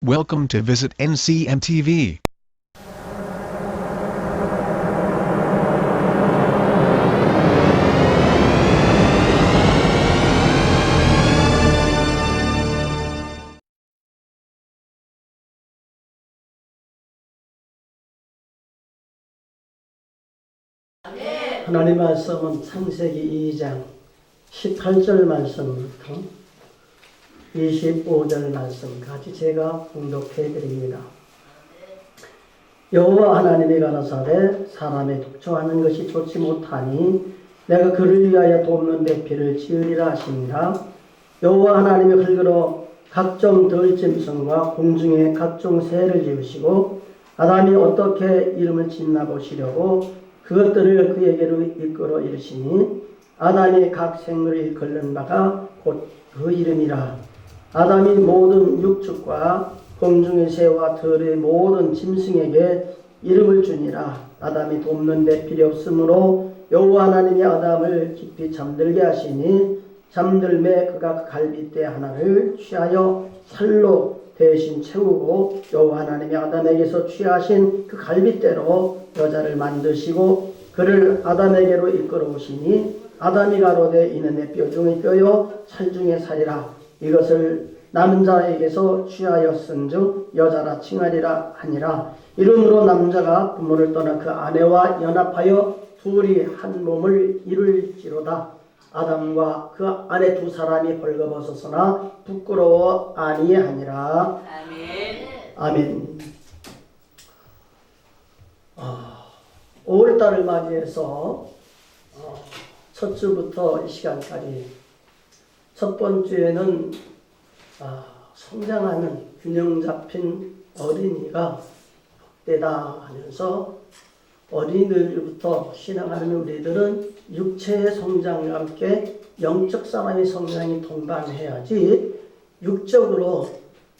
Welcome to visit NCMTV. 하나님 말씀은 창세기 2장 18절 말씀부터 25절 말씀까지 제가 봉독해 드립니다. 여호와 하나님이 가라사대 사람의 독초하는 것이 좋지 못하니 내가 그를 위하여 돕는 대피를 지으리라 하시니라. 여호와 하나님이 흙으로 각종 들짐승과 공중의 각종 새를 지으시고 아담이 어떻게 이름을 짓나 보시려고 그것들을 그에게로 이끌어 이르시니 아담이 각 생물을 일컫는 바가 곧 그 이름이라. 아담이 모든 육축과 공중의 새와 들의 모든 짐승에게 이름을 주니라. 아담이 돕는 데 필요 없으므로 여호와 하나님이 아담을 깊이 잠들게 하시니 잠들매 그가 갈빗대 하나를 취하여 살로 대신 채우고 여호와 하나님이 아담에게서 취하신 그 갈빗대로 여자를 만드시고 그를 아담에게로 이끌어 오시니 아담이 가로되 이는 내 뼈 중의 뼈요 살 중의 살이라. 이것을 남자에게서 취하였은즉 여자라 칭하리라 하니라. 이러므로 남자가 부모를 떠나 그 아내와 연합하여 둘이 한 몸을 이룰지로다. 아담과 그 아내 두 사람이 벌거벗었으나 부끄러워 아니하니라. 아멘. 아멘. 5월달을 맞이해서 첫 주부터 이 시간까지 첫 번째는 성장하는 균형 잡힌 어린이가 복되다 하면서 어린이들부터 신앙하는 우리들은 육체의 성장과 함께 영적 사람의 성장이 동반해야지 육적으로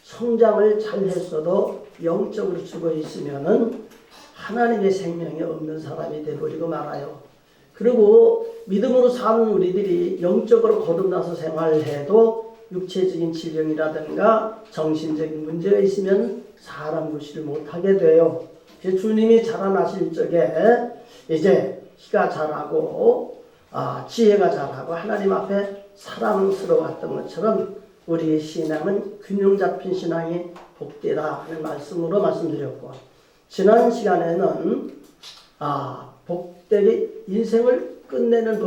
성장을 잘 했어도 영적으로 죽어 있으면은 하나님의 생명이 없는 사람이 되어버리고 말아요. 그리고 믿음으로 사는 우리들이 영적으로 거듭나서 생활해도 육체적인 질병이라든가 정신적인 문제가 있으면 사람 구실을 못하게 돼요. 주님이 자라나실 적에 이제 키가 자라고 지혜가 자라고 하나님 앞에 사랑스러웠던 것처럼 우리의 신앙은 균형 잡힌 신앙이 복되다 하는 말씀으로 말씀드렸고, 지난 시간에는 복되게 인생을 끝내는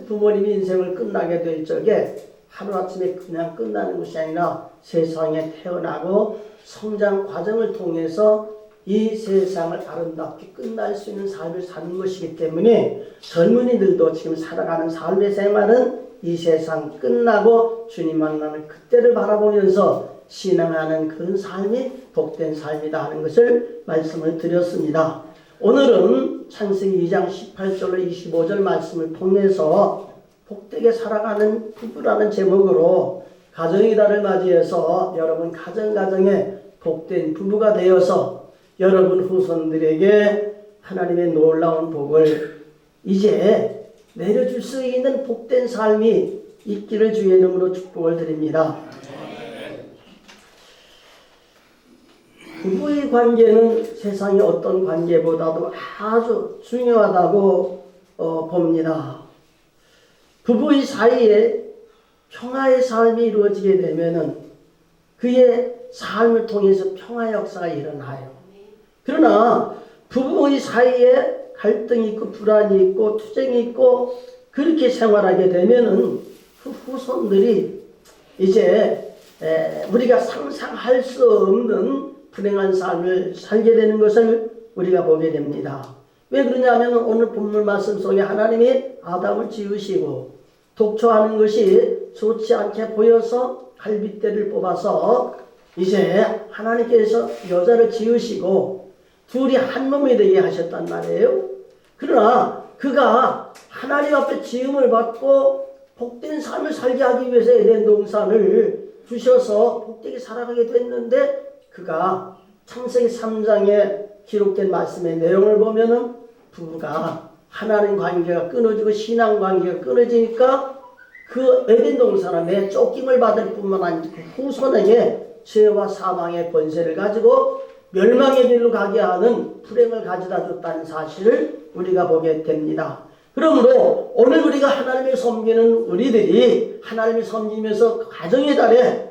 부모님이 인생을 끝나게 될 적에 하루아침에 그냥 끝나는 것이 아니라 세상에 태어나고 성장 과정을 통해서 이 세상을 아름답게 끝날 수 있는 삶을 사는 것이기 때문에 젊은이들도 지금 살아가는 삶의 생활은 이 세상 끝나고 주님 만나는 그때를 바라보면서 신앙하는 그런 삶이 복된 삶이다 하는 것을 말씀을 드렸습니다. 오늘은 창세기 2장 18절로 25절 말씀을 통해서 복되게 살아가는 부부라는 제목으로 가정이다를 맞이해서 여러분 가정에 복된 부부가 되어서 여러분 후손들에게 하나님의 놀라운 복을 이제 내려줄 수 있는 복된 삶이 있기를 주의 이름으로 축복을 드립니다. 부부의 관계는 세상의 어떤 관계보다도 아주 중요하다고 봅니다. 부부의 사이에 평화의 삶이 이루어지게 되면은 그의 삶을 통해서 평화 역사가 일어나요. 그러나 부부의 사이에 갈등이 있고 불안이 있고 투쟁이 있고 그렇게 생활하게 되면은 그 후손들이 이제 우리가 상상할 수 없는 불행한 삶을 살게 되는 것을 우리가 보게 됩니다. 왜 그러냐면 오늘 본문 말씀 속에 하나님이 아담을 지으시고 독초하는 것이 좋지 않게 보여서 갈빗대를 뽑아서 이제 하나님께서 여자를 지으시고 둘이 한 몸이 되게 하셨단 말이에요. 그러나 그가 하나님 앞에 지음을 받고 복된 삶을 살게 하기 위해서 에덴 동산을 주셔서 복되게 살아가게 됐는데 그가 창세기 3장에 기록된 말씀의 내용을 보면은 부부가 하나님 관계가 끊어지고 신앙 관계가 끊어지니까 그 에덴 동산에 쫓김을 받을 뿐만 아니라 그 후손에게 죄와 사망의 권세를 가지고 멸망의 길로 가게 하는 불행을 가져다 줬다는 사실을 우리가 보게 됩니다. 그러므로 오늘 우리가 하나님을 섬기는 우리들이 하나님을 섬기면서 가정의 달에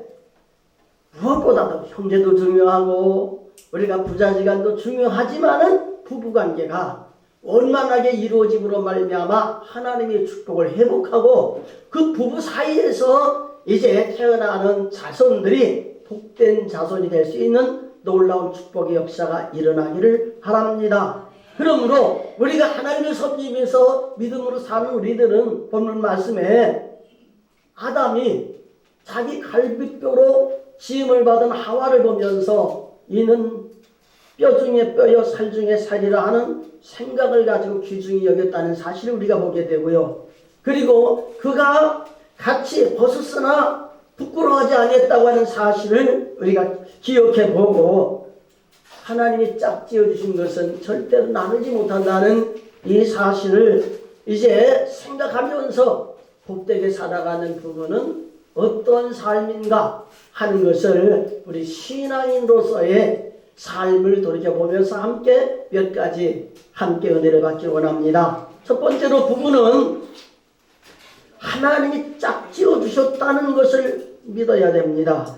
무엇보다도 형제도 중요하고 우리가 부자지간도 중요하지만은 부부관계가 원만하게 이루어짐으로 말미암아 하나님의 축복을 회복하고 그 부부 사이에서 이제 태어나는 자손들이 복된 자손이 될 수 있는 놀라운 축복의 역사가 일어나기를 바랍니다. 그러므로 우리가 하나님을 섬기면서 믿음으로 사는 우리들은 본문 말씀에 아담이 자기 갈비뼈로 지음을 받은 하와를 보면서 이는 뼈 중에 뼈여 살 중에 살이라 하는 생각을 가지고 귀중히 여겼다는 사실을 우리가 보게 되고요. 그리고 그가 같이 벗었으나 부끄러워하지 않았다고 하는 사실을 우리가 기억해 보고 하나님이 짝지어 주신 것은 절대로 나누지 못한다는 이 사실을 이제 생각하면서 복되게 살아가는 부분은 어떤 삶인가 하는 것을 우리 신앙인으로서의 삶을 돌이켜보면서 함께 몇 가지 함께 은혜를 받기 원합니다. 첫 번째로 부부는 하나님이 짝지어 주셨다는 것을 믿어야 됩니다.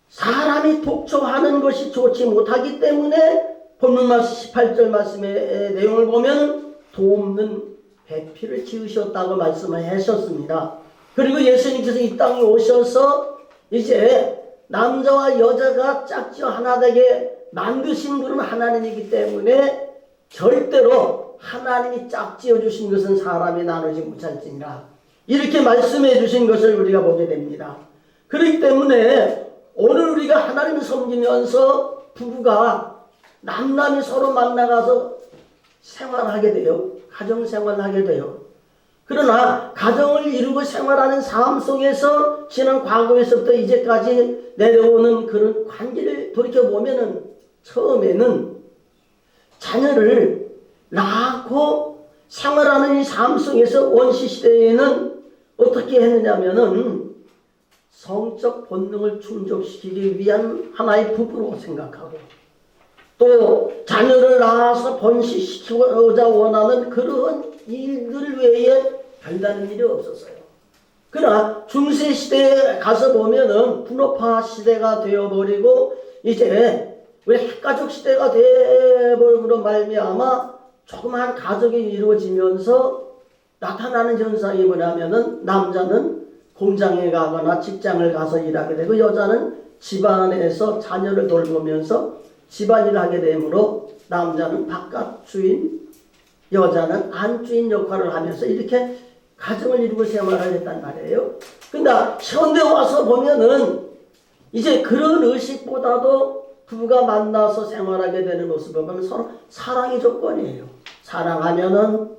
사람이 독초하는 것이 좋지 못하기 때문에 본문 말씀 18절 말씀의 내용을 보면 돕는 배필을 지으셨다고 말씀을 하셨습니다. 그리고 예수님께서 이 땅에 오셔서 이제 남자와 여자가 짝지어 하나 되게 만드신 분은 하나님이기 때문에 절대로 하나님이 짝지어 주신 것은 사람이 나누지 못할지니라 이렇게 말씀해 주신 것을 우리가 보게 됩니다. 그렇기 때문에 오늘 우리가 하나님을 섬기면서 부부가 남남이 서로 만나가서 생활하게 돼요. 가정생활을 하게 돼요. 그러나 가정을 이루고 생활하는 삶 속에서 지난 과거에서부터 이제까지 내려오는 그런 관계를 돌이켜보면은 처음에는 자녀를 낳고 생활하는 이 삶 속에서 원시시대에는 어떻게 했느냐면은 성적 본능을 충족시키기 위한 하나의 부부로 생각하고 또 자녀를 낳아서 번식시키고자 원하는 그런 일들 외에 별다른 일이 없었어요. 그러나 중세시대에 가서 보면은 분업화 시대가 되어버리고 이제 우리 핵가족 시대가 되어버림으로 말미암아 조그마한 가족이 이루어지면서 나타나는 현상이 뭐냐면은 남자는 공장에 가거나 직장을 가서 일하게 되고 여자는 집안에서 자녀를 돌보면서 집안일을 하게 되므로 남자는 바깥 주인, 여자는 안주인 역할을 하면서 이렇게 가정을 이루고 생활을 했단 말이에요. 근데 현대 와서 보면은 이제 그런 의식보다도 부부가 만나서 생활하게 되는 모습을 보면 서로 사랑이 조건이에요. 사랑하면은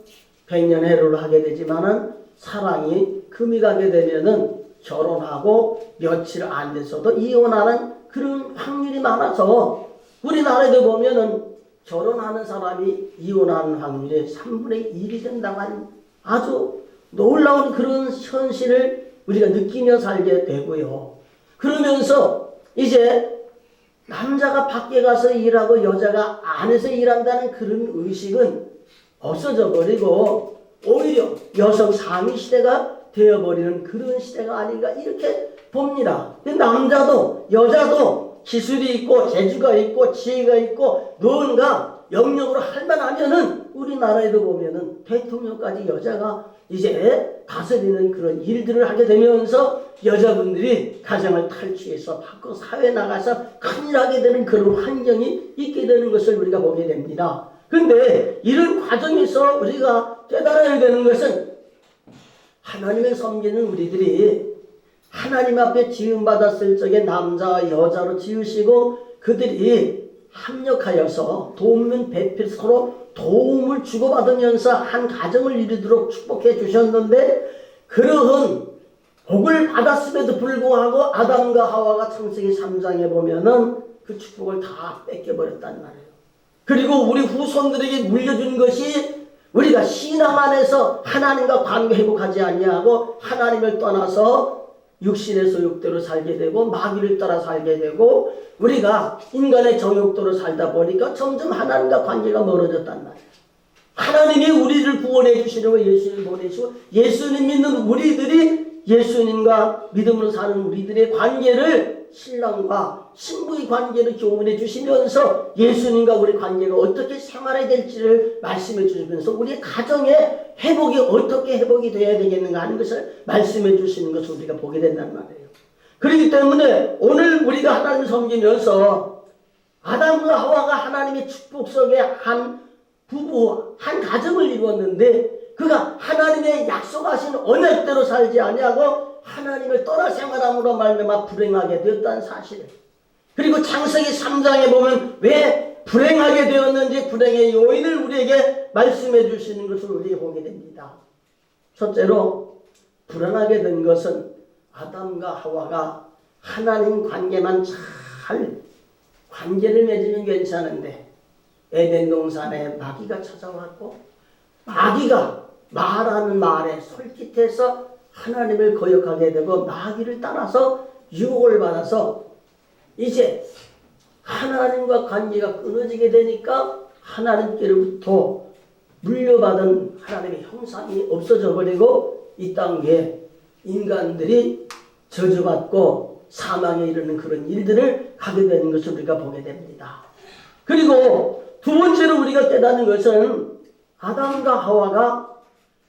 백년해로를 하게 되지만은 사랑이 금이 가게 되면은 결혼하고 며칠 안 돼서도 이혼하는 그런 확률이 많아서 우리나라에도 보면은 결혼하는 사람이 이혼하는 확률이 3분의 1이 된다고 하는 아주 놀라운 그런 현실을 우리가 느끼며 살게 되고요. 그러면서 이제 남자가 밖에 가서 일하고 여자가 안에서 일한다는 그런 의식은 없어져 버리고 오히려 여성 상위 시대가 되어버리는 그런 시대가 아닌가 이렇게 봅니다. 남자도 여자도 기술이 있고 재주가 있고 지혜가 있고 무언가 영역으로 할만하면은 우리나라에도 보면은 대통령까지 여자가 이제 다스리는 그런 일들을 하게 되면서 여자분들이 가정을 탈취해서 밖으로 사회에 나가서 큰일 하게 되는 그런 환경이 있게 되는 것을 우리가 보게 됩니다. 그런데 이런 과정에서 우리가 깨달아야 되는 것은 하나님을 섬기는 우리들이 하나님 앞에 지음받았을 적에 남자와 여자로 지으시고 그들이 합력하여서 돕는 배필 서로 도움을 주고받으면서 한 가정을 이루도록 축복해 주셨는데 그러한 복을 받았음에도 불구하고 아담과 하와가 창세기 3장에 보면은 그 축복을 다 뺏겨버렸단 말이에요. 그리고 우리 후손들에게 물려준 것이 우리가 신앙 안에서 하나님과 관계 회복하지 아니하고 하나님을 떠나서 육신의 소욕대로 살게 되고 마귀를 따라 살게 되고 우리가 인간의 정욕대로 살다 보니까 점점 하나님과 관계가 멀어졌단 말이에요. 하나님이 우리를 구원해 주시려고 예수님을 보내시고 예수님 믿는 우리들이 예수님과 믿음으로 사는 우리들의 관계를 신랑과 신부의 관계를 교훈해 주시면서 예수님과 우리 관계가 어떻게 생활해야 될지를 말씀해 주시면서 우리 가정의 회복이 어떻게 회복이 되어야 되겠는가 하는 것을 말씀해 주시는 것을 우리가 보게 된단 말이에요. 그렇기 때문에 오늘 우리가 하나님을 섬기면서 아담과 하와가 하나님의 축복 속에 한 부부, 한 가정을 이루었는데 그가 하나님의 약속하신 언약대로 살지 아니하고 하나님을 떠나 생활함으로 말미암아 불행하게 되었다는 사실. 그리고 창세기 3장에 보면 왜 불행하게 되었는지 불행의 요인을 우리에게 말씀해 주시는 것을 우리가 보게 됩니다. 첫째로 불행하게 된 것은 아담과 하와가 하나님 관계만 잘 관계를 맺으면 괜찮은데 에덴 동산에 마귀가 찾아왔고 마귀가 말하는 말에 솔깃해서 하나님을 거역하게 되고 마귀를 따라서 유혹을 받아서 이제 하나님과 관계가 끊어지게 되니까 하나님께로부터 물려받은 하나님의 형상이 없어져 버리고 이 땅 위에 인간들이 저주받고 사망에 이르는 그런 일들을 하게 되는 것을 우리가 보게 됩니다. 그리고 두 번째로 우리가 깨닫는 것은 아담과 하와가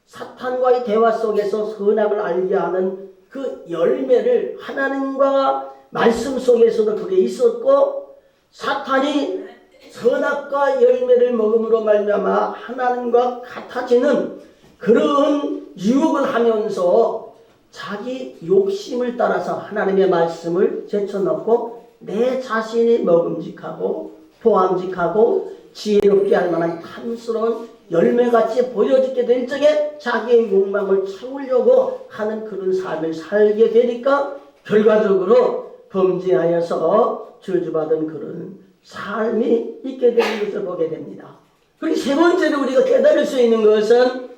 사탄과의 대화 속에서 선악을 알게 하는 그 열매를 하나님과 말씀 속에서도 그게 있었고 사탄이 선악과 열매를 먹음으로 말미암아 하나님과 같아지는 그런 유혹을 하면서 자기 욕심을 따라서 하나님의 말씀을 제쳐놓고 내 자신이 먹음직하고 보암직하고 지혜롭게 할 만한 탐스러운 열매같이 보여지게 될 적에 자기의 욕망을 채우려고 하는 그런 삶을 살게 되니까 결과적으로 범죄하여서 저주받은 그런 삶이 있게 되는 것을 보게 됩니다. 그리고 세 번째로 우리가 깨달을 수 있는 것은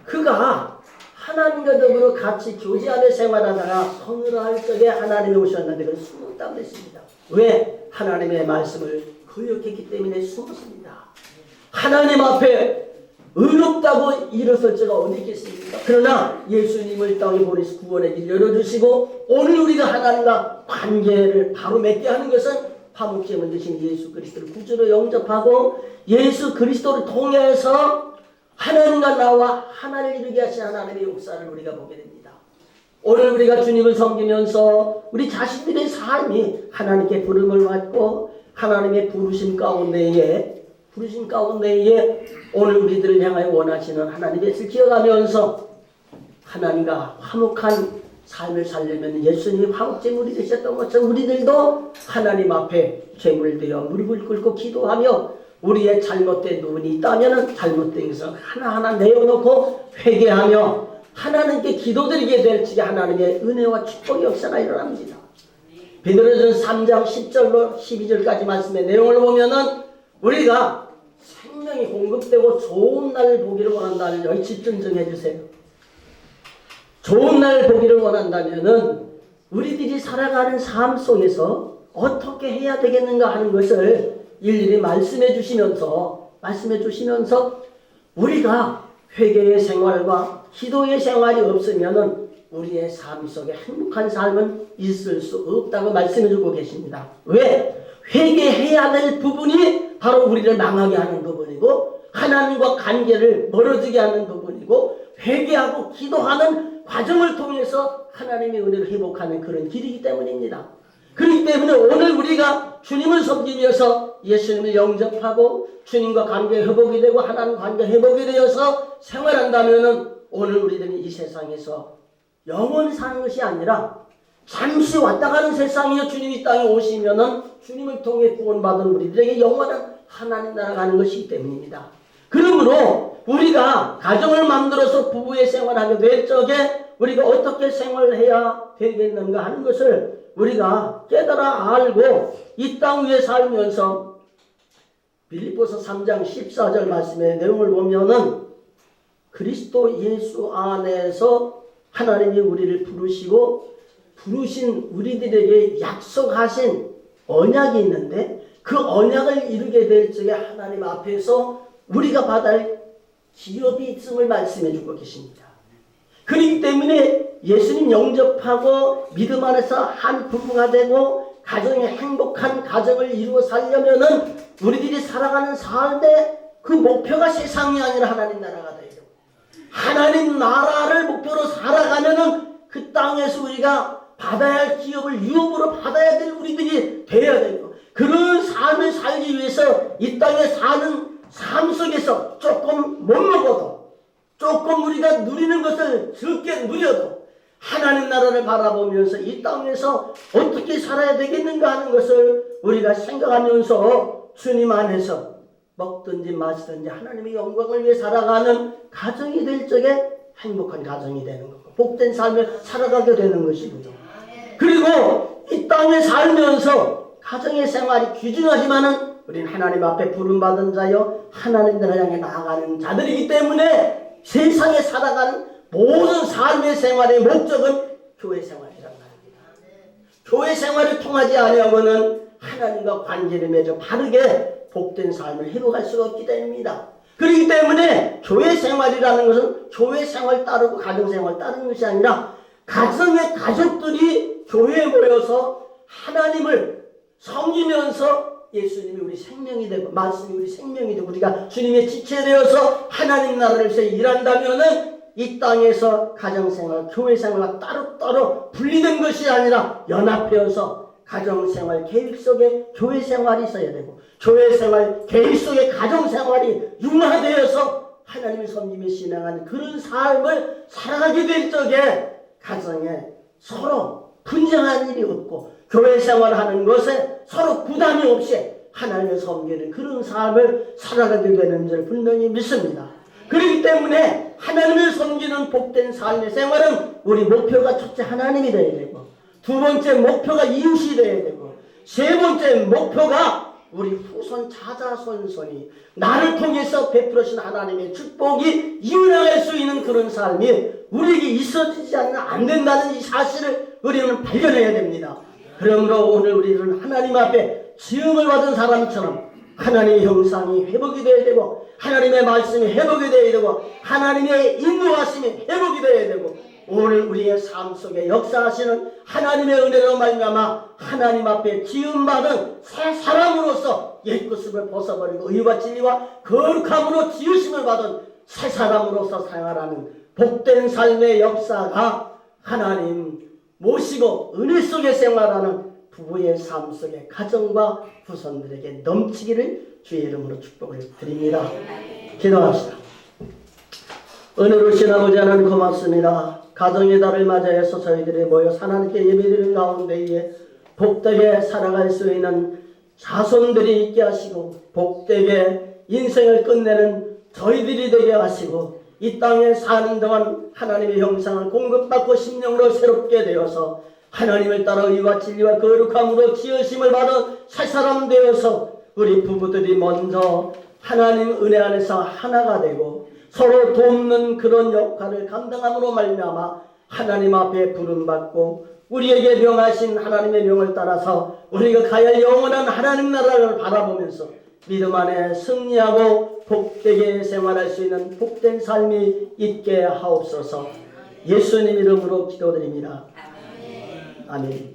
그가 하나님과 더불어 같이 교제하며 생활하다가 성을 할 적에 하나님이 오셨는데 그건 숨었다고 했습니다. 왜? 하나님의 말씀을 거역했기 때문에 숨었습니다. 하나님 앞에 의롭다고 일어설 자가 어디 있겠습니까? 그러나 예수님을 땅에 보내서 구원의 길 열어주시고 오늘 우리가 하나님과 관계를 바로 맺게 하는 것은 화목제물 대신 예수 그리스도를 구주로 영접하고 예수 그리스도를 통해서 하나님과 나와 하나를 이루게 하신 하나님의 역사를 우리가 보게 됩니다. 오늘 우리가 주님을 섬기면서 우리 자신들의 삶이 하나님께 부름을 받고 하나님의 부르심 가운데에 오늘 우리들을 향하여 원하시는 하나님의 뜻을 기억하면서 하나님과 화목한 삶을 살려면 예수님이 화목제물이 되셨던 것처럼 우리들도 하나님 앞에 제물되어 무릎을 꿇고 기도하며 우리의 잘못된 부분이 있다면 잘못된 것을 하나하나 내어놓고 회개하며 하나님께 기도드리게 될 적에 하나님의 은혜와 축복의 역사가 일어납니다. 베드로전서 3장 10절로 12절까지 말씀의 내용을 보면은 우리가 생명이 공급되고 좋은 날을 보기를 원한다면 여기 집중 좀 해주세요. 좋은 날을 보기를 원한다면은 우리들이 살아가는 삶 속에서 어떻게 해야 되겠는가 하는 것을 일일이 말씀해 주시면서 우리가 회개의 생활과 기도의 생활이 없으면은 우리의 삶 속에 행복한 삶은 있을 수 없다고 말씀해 주고 계십니다. 왜? 회개해야 될 부분이 바로 우리를 망하게 하는 부분이고 하나님과 관계를 멀어지게 하는 부분이고 회개하고 기도하는 과정을 통해서 하나님의 은혜를 회복하는 그런 길이기 때문입니다. 그렇기 때문에 오늘 우리가 주님을 섬기면서 예수님을 영접하고 주님과 관계 회복이 되고 하나님 관계 회복이 되어서 생활한다면은 오늘 우리들은 이 세상에서 영원히 사는 것이 아니라 잠시 왔다 가는 세상이요 주님이 땅에 오시면은 주님을 통해 구원받은 우리들에게 영원한 하나님 나라 가는 것이기 때문입니다. 그러므로 우리가 가정을 만들어서 부부의 생활하게 될 적에 우리가 어떻게 생활해야 되겠는가 하는 것을 우리가 깨달아 알고 이 땅 위에 살면서 빌립보서 3장 14절 말씀의 내용을 보면은 그리스도 예수 안에서 하나님이 우리를 부르시고 부르신 우리들에게 약속하신 언약이 있는데 그 언약을 이루게 될 적에 하나님 앞에서 우리가 받아야 할 기업이 있음을 말씀해 주고 계십니다. 그렇기 때문에 예수님 영접하고 믿음 안에서 한 부부가 되고 가정의 행복한 가정을 이루어 살려면은 우리들이 살아가는 삶의 그 목표가 세상이 아니라 하나님 나라가 되고 하나님 나라를 목표로 살아가면은 그 땅에서 우리가 받아야 할 기업을 유업으로 받아야 될 우리들이 되어야 되고 그런 삶을 살기 위해서 이 땅에 사는 삶 속에서 조금 못 먹어도 조금 우리가 누리는 것을 적게 누려도 하나님 나라를 바라보면서 이 땅에서 어떻게 살아야 되겠는가 하는 것을 우리가 생각하면서 주님 안에서 먹든지 마시든지 하나님의 영광을 위해 살아가는 가정이 될 적에 행복한 가정이 되는 거고 복된 삶을 살아가게 되는 것이고요. 그리고 이 땅에 살면서 가정의 생활이 귀중하지만은 우리는 하나님 앞에 부름받은 자여 하나님을 향해 나아가는 자들이기 때문에 세상에 살아가는 모든 삶의 생활의 목적은 교회 생활이란 말입니다. 교회 생활을 통하지 아니하고는 하나님과 관계를 맺어 바르게 복된 삶을 해로갈 수가 없기 때문입니다. 그렇기 때문에 교회 생활이라는 것은 교회 생활 따르고 가정 생활 따르는 것이 아니라 가정의 가족들이 교회에 모여서 하나님을 섬기면서 예수님이 우리 생명이 되고 말씀이 우리 생명이 되고 우리가 주님의 지체되어서 하나님 나라를 위해서 일한다면은 이 땅에서 가정생활, 교회생활과 따로따로 분리된 것이 아니라 연합되어서 가정생활 계획 속에 교회생활이 있어야 되고 교회생활 계획 속에 가정생활이 융화되어서 하나님의 섬김에 신앙하는 그런 삶을 살아가게 될 적에 가정에 서로 분쟁한 일이 없고 교회생활하는 것에 서로 부담이 없이 하나님의 섬기는 그런 삶을 살아가게 되는 줄 분명히 믿습니다. 그렇기 때문에 하나님을 섬기는 복된 삶의 생활은 우리 목표가 첫째 하나님이 되어야 되고 두 번째 목표가 이웃이 되어야 되고 세 번째 목표가 우리 후손 자자손손이 나를 통해서 베풀으신 하나님의 축복이 이어나갈 수 있는 그런 삶이 우리에게 있어지지 않으면 안 된다는 이 사실을 우리는 발견해야 됩니다. 그러므로 오늘 우리는 하나님 앞에 지음을 받은 사람처럼 하나님의 형상이 회복이 되어야 되고 하나님의 말씀이 회복이 되어야 되고 하나님의 인도하심이 회복이 되어야 되고 오늘 우리의 삶 속에 역사하시는 하나님의 은혜로 말미암아 하나님 앞에 지음받은 새 사람으로서 옛것을 벗어버리고 의와 진리와 거룩함으로 지으심을 받은 새 사람으로서 생활하는 복된 삶의 역사가 하나님 모시고 은혜 속에 생활하는 부부의 삶 속에 가정과 후손들에게 넘치기를 주의 이름으로 축복을 드립니다. 기도합시다. 은혜로우신 아버지 하나님 고맙습니다. 가정의 달을 맞이해서 저희들이 모여 하나님께 예배드리는 가운데에 복되게 살아갈 수 있는 자손들이 있게 하시고 복되게 인생을 끝내는 저희들이 되게 하시고 이 땅에 사는 동안 하나님의 형상을 공급받고 심령으로 새롭게 되어서 하나님을 따라 의와 진리와 거룩함으로 지으심을 받은 새 사람 되어서 우리 부부들이 먼저 하나님 은혜 안에서 하나가 되고 서로 돕는 그런 역할을 감당함으로 말미암아 하나님 앞에 부름받고 우리에게 명하신 하나님의 명을 따라서 우리가 가야 할 영원한 하나님 나라를 바라보면서 믿음 안에 승리하고 복되게 생활할 수 있는 복된 삶이 있게 하옵소서. 예수님 이름으로 기도드립니다. 아멘.